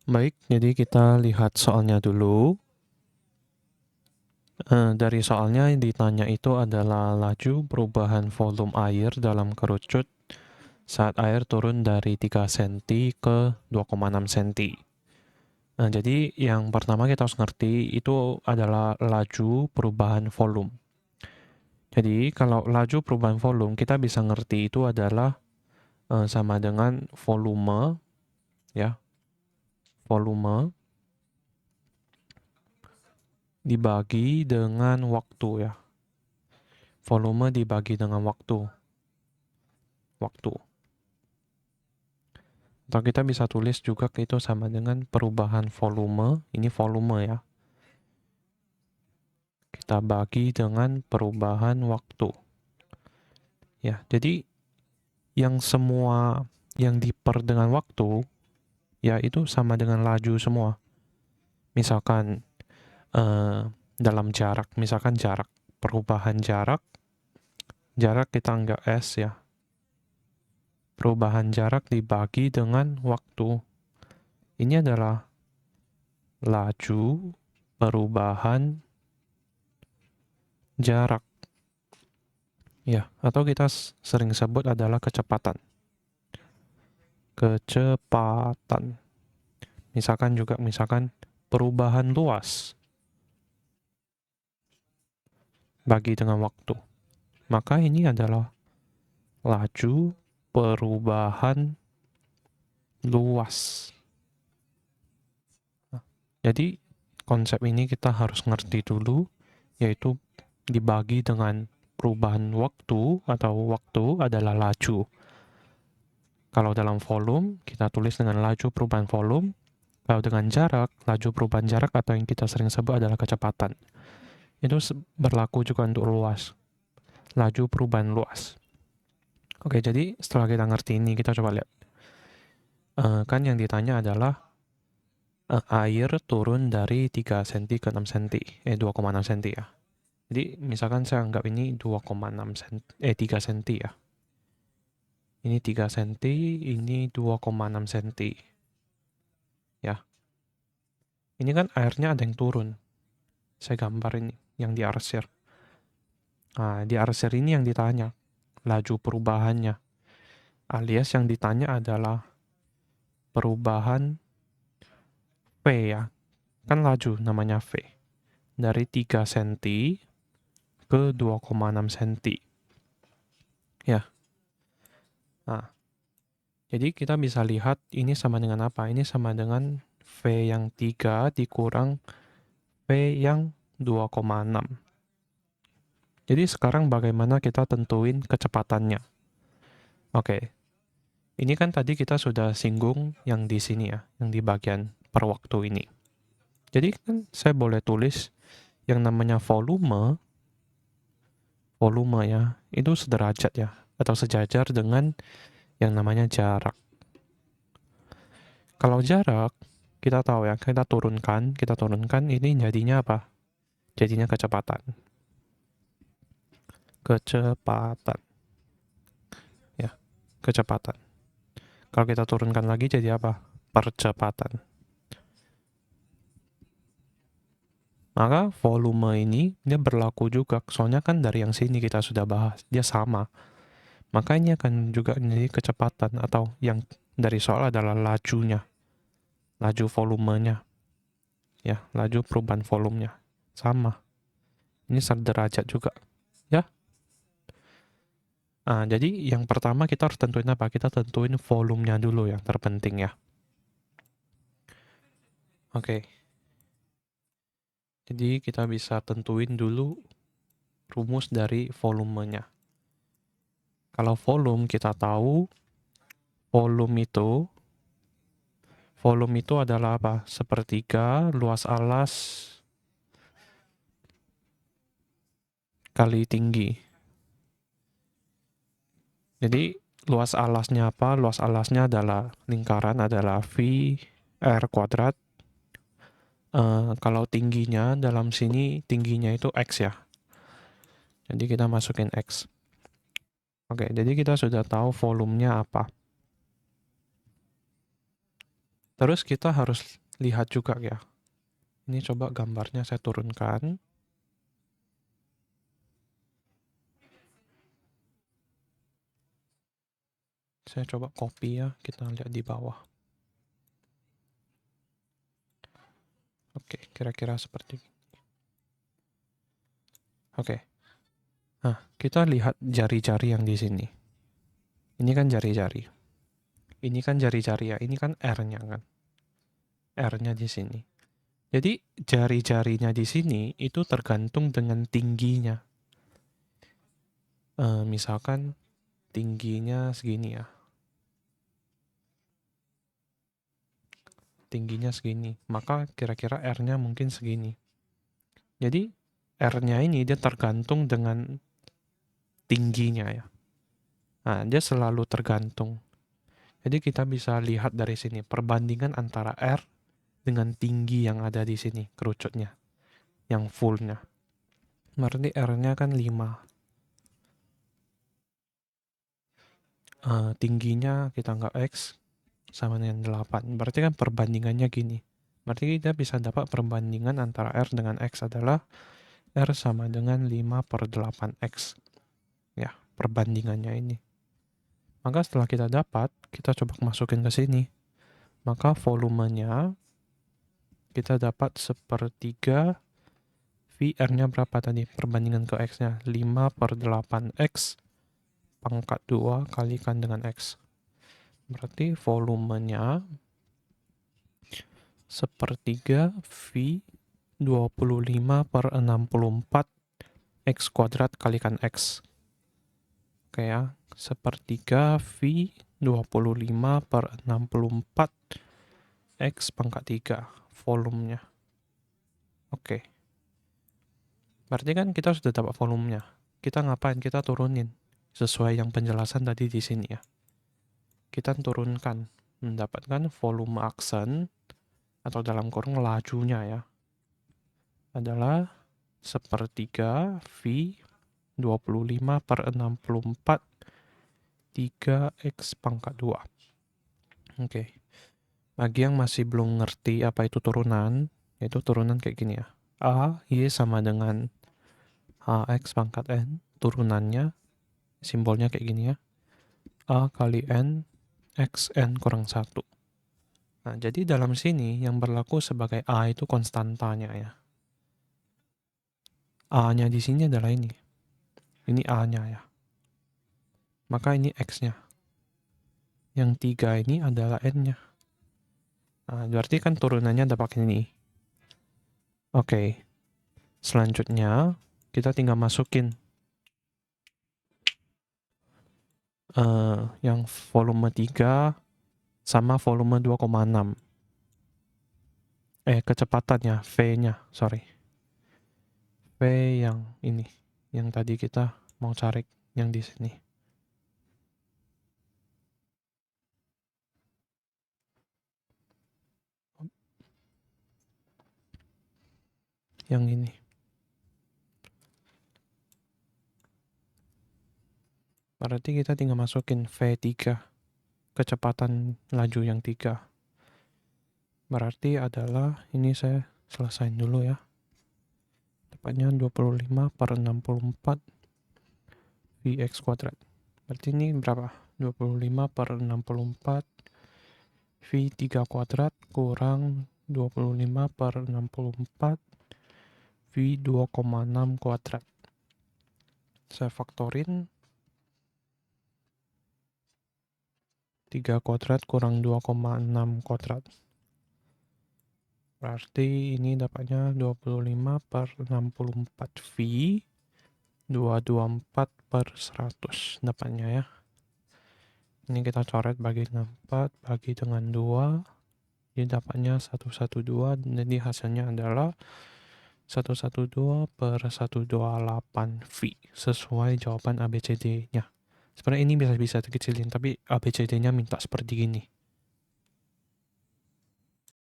Baik, jadi kita lihat soalnya dulu. Dari soalnya yang ditanya itu adalah laju perubahan volume air dalam kerucut saat air turun dari 3 cm ke 2,6 cm. Nah, jadi yang pertama kita harus ngerti itu adalah laju perubahan volume. Jadi kalau laju perubahan volume kita bisa ngerti itu adalah sama dengan volume, ya, volume dibagi dengan waktu, ya. Volume dibagi dengan waktu. Atau kita bisa tulis juga itu sama dengan perubahan volume, ini volume ya. Kita bagi dengan perubahan waktu. Ya, jadi yang semua yang diper dengan waktu, ya itu sama dengan laju semua. Misalkan dalam jarak, misalkan jarak, perubahan jarak kita anggap S ya. Perubahan jarak dibagi dengan waktu. Ini adalah laju perubahan jarak. Ya, atau kita sering sebut adalah kecepatan. Kecepatan. Misalkan perubahan luas bagi dengan waktu. Maka ini adalah laju perubahan luas. Jadi konsep ini kita harus ngerti dulu, yaitu dibagi dengan perubahan waktu atau waktu adalah laju. Kalau dalam volume, kita tulis dengan laju perubahan volume. Kalau dengan jarak, laju perubahan jarak atau yang kita sering sebut adalah kecepatan. Itu berlaku juga untuk luas. Laju perubahan luas. Oke, jadi setelah kita ngerti ini, kita coba lihat. Kan yang ditanya adalah air turun dari 3 cm ke 6 cm. 2,6 cm ya. Jadi misalkan saya anggap ini 2,6 cm, 3 cm ya. Ini 3 cm, ini 2,6 cm. Ya. Ini kan airnya ada yang turun. Saya gambar ini, yang di arsir. Nah, di arsir ini yang ditanya, laju perubahannya. Alias yang ditanya adalah perubahan V ya. Kan laju namanya V. Dari 3 cm ke 2,6 cm. Ya. Nah, jadi kita bisa lihat ini sama dengan apa? Ini sama dengan V yang 3 dikurang V yang 2,6. Jadi sekarang bagaimana kita tentuin kecepatannya? Oke, ini kan tadi kita sudah singgung yang di sini ya, yang di bagian per waktu ini. Jadi kan saya boleh tulis yang namanya volume ya, itu sederajat ya, atau sejajar dengan yang namanya jarak. Kalau jarak, kita tahu ya, kita turunkan, ini jadinya apa? Jadinya kecepatan. Kecepatan. Ya, kecepatan. Kalau kita turunkan lagi jadi apa? Percepatan. Maka volume ini dia berlaku juga, soalnya kan dari yang sini kita sudah bahas, dia sama. Maka ini akan juga menjadi kecepatan atau yang dari soal adalah lajunya. Laju volumenya. Ya, laju perubahan volumenya. Sama. Ini sederajat juga. Ya. Nah, jadi yang pertama kita harus tentuin apa? Kita tentuin volumenya dulu yang terpenting ya. Oke. Jadi kita bisa tentuin dulu rumus dari volumenya. Kalau volume kita tahu, volume itu adalah apa? Sepertiga luas alas kali tinggi. Jadi luas alasnya apa? Luas alasnya adalah lingkaran adalah V R kuadrat. Kalau tingginya dalam sini tingginya itu X ya. Jadi kita masukin X. Oke, jadi kita sudah tahu volumenya apa. Terus kita harus lihat juga ya. Ini coba gambarnya saya turunkan. Saya coba copy ya, kita lihat di bawah. Oke, kira-kira seperti ini. Oke. Nah, kita lihat jari-jari yang di sini. Ini kan jari-jari. Ini kan jari-jari ya, ini kan R-nya kan. R-nya di sini. Jadi jari-jarinya di sini itu tergantung dengan tingginya. Misalkan tingginya segini ya. Tingginya segini. Maka kira-kira R-nya mungkin segini. Jadi R-nya ini dia tergantung dengan tingginya ya. Nah, dia selalu tergantung. Jadi kita bisa lihat dari sini perbandingan antara R dengan tinggi yang ada di sini, kerucutnya, yang fullnya. Berarti R-nya kan 5. Tingginya kita anggap X sama dengan 8. Berarti kan perbandingannya gini. Berarti kita bisa dapat perbandingan antara R dengan X adalah R sama dengan 5/8X. Ya, perbandingannya ini. Maka setelah kita dapat, kita coba masukin ke sini. Maka volumenya kita dapat 1/3 V R-nya berapa tadi? Perbandingan ke X-nya. 5/8X pangkat 2 kalikan dengan X. Berarti volumenya 1/3 V 25/64 X kuadrat kalikan X. Oke ya, 1/3 V 25/64 X pangkat 3 volumenya. Oke. Berarti kan kita sudah dapat volumenya. Kita ngapain? Kita turunin. Sesuai yang penjelasan tadi di sini ya. Kita turunkan. Mendapatkan volume aksen atau dalam kurung lajunya ya. Adalah 1/3 V 25/64 3X pangkat 2. Oke. Bagi yang masih belum ngerti apa itu turunan, itu turunan kayak gini ya. A, Y sama dengan AX pangkat N, turunannya, simbolnya kayak gini ya. A kali N, XN kurang 1. Nah, jadi dalam sini yang berlaku sebagai A itu konstantanya ya. A-nya di sini adalah ini. Ini A-nya ya. Maka ini X-nya. Yang 3 ini adalah N-nya. Nah, berarti kan turunannya dapat ini. Oke. Selanjutnya, kita tinggal masukin yang volume 3 sama volume 2,6. Kecepatannya, V-nya, sorry. V yang ini, yang tadi kita mau cari, yang di sini. Yang ini. Berarti kita tinggal masukin V3, kecepatan laju yang 3. Berarti adalah, ini saya selesain dulu ya. Tepatnya 25/64 Vx kuadrat. Berarti ini berapa? 25/64 V3 kuadrat kurang 25/64 V2,6 kuadrat. Saya faktorin. 3 kuadrat kurang 2,6 kuadrat. Berarti ini dapatnya 25/64 V 224/100 dapatnya ya. Ini kita coret bagi 4 bagi dengan 2. Jadi dapatnya 112. Jadi hasilnya adalah 112/128 V. Sesuai jawaban ABCD-nya. Sebenarnya ini bisa dikecilin, tapi ABCD-nya minta seperti gini.